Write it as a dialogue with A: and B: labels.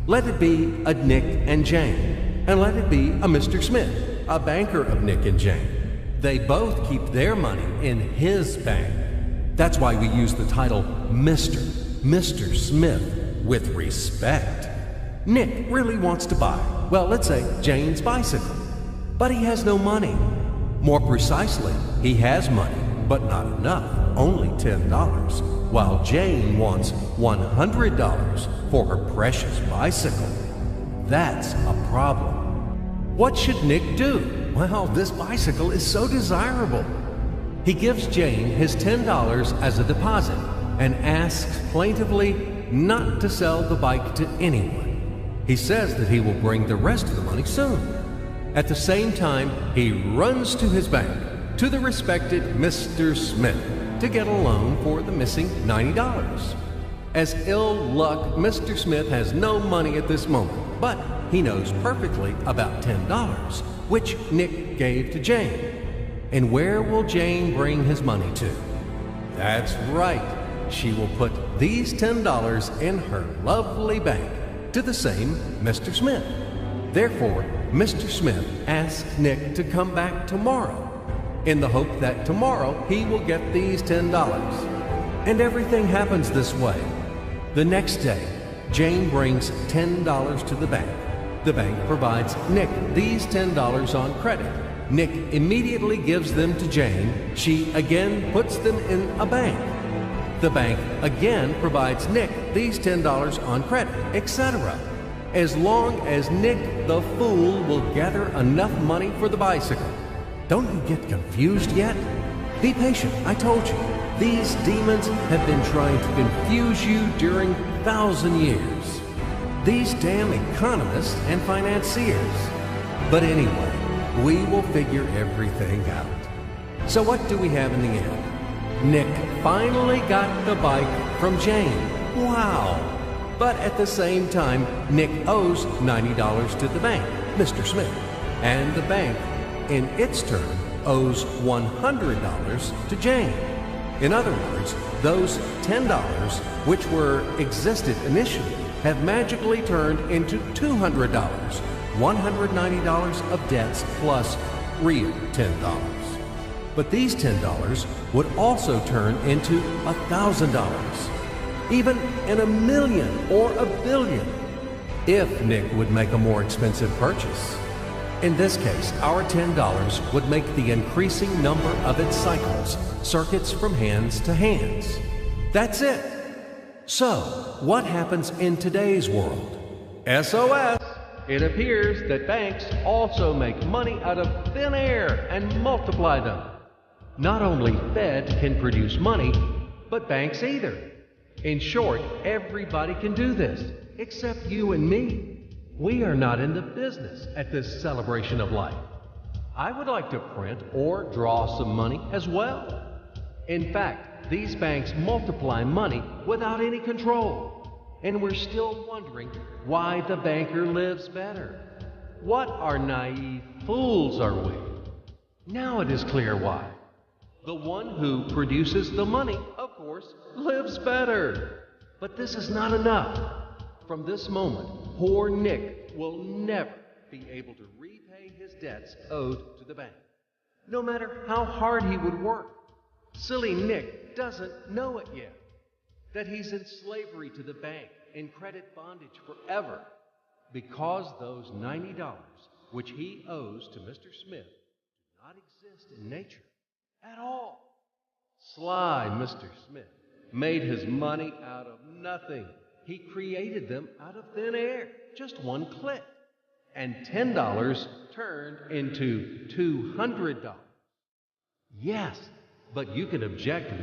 A: Let it be a Nick and Jane, and let it be a Mr. Smith, a banker of Nick and Jane. They both keep their money in his bank. That's why we use the title Mr. Smith with respect. Nick really wants to buy, well, let's say Jane's bicycle, but he has no money. More precisely, he has money, but not enough, only $10, while Jane wants $100 for her precious bicycle. That's a problem. What should Nick do? Well, this bicycle is so desirable. He gives Jane his $10 as a deposit and asks plaintively not to sell the bike to anyone. He says that he will bring the rest of the money soon. At the same time, he runs to his bank, to the respected Mr. Smith, to get a loan for the missing $90. As ill luck, Mr. Smith has no money at this moment, but he knows perfectly about $10, which Nick gave to Jane. And where will Jane bring his money to? That's right. She will put these $10 in her lovely bank to the same Mr. Smith. Therefore, Mr. Smith asks Nick to come back tomorrow in the hope that tomorrow he will get these $10. And everything happens this way. The next day, Jane brings $10 to the bank. The bank provides Nick these $10 on credit. Nick immediately gives them to Jane. She again puts them in a bank. The bank again provides Nick these $10 on credit, etc. As long as Nick the fool will gather enough money for the bicycle. Don't you get confused yet? Be patient, I told you. These demons have been trying to confuse you during 1,000 years. These damn economists and financiers. But anyway, we will figure everything out. So what do we have in the end? Nick finally got the bike from Jane. Wow! But at the same time, Nick owes $90 to the bank, Mr. Smith. And the bank, in its turn, owes $100 to Jane. In other words, those $10, which existed initially, have magically turned into $200, $190 of debts plus real $10. But these $10 would also turn into $1,000, even in a million or a billion, if Nick would make a more expensive purchase. In this case, our $10 would make the increasing number of its cycles, circuits from hands to hands. That's it. So, what happens in today's world? SOS! It appears that banks also make money out of thin air and multiply them. Not only Fed can produce money, but banks either. In short, everybody can do this, except you and me. We are not in the business at this celebration of life. I would like to print or draw some money as well. In fact, these banks multiply money without any control. And we're still wondering why the banker lives better. What are naive fools are we? Now it is clear why. The one who produces the money, of course, lives better. But this is not enough. From this moment, poor Nick will never be able to repay his debts owed to the bank, no matter how hard he would work. Silly Nick doesn't know it yet, that he's in slavery to the bank, in credit bondage forever, because those $90, which he owes to Mr. Smith, do not exist in nature at all. Sly Mr. Smith made his money out of nothing. He created them out of thin air, just one click. And $10 turned into $200. Yes, but you can object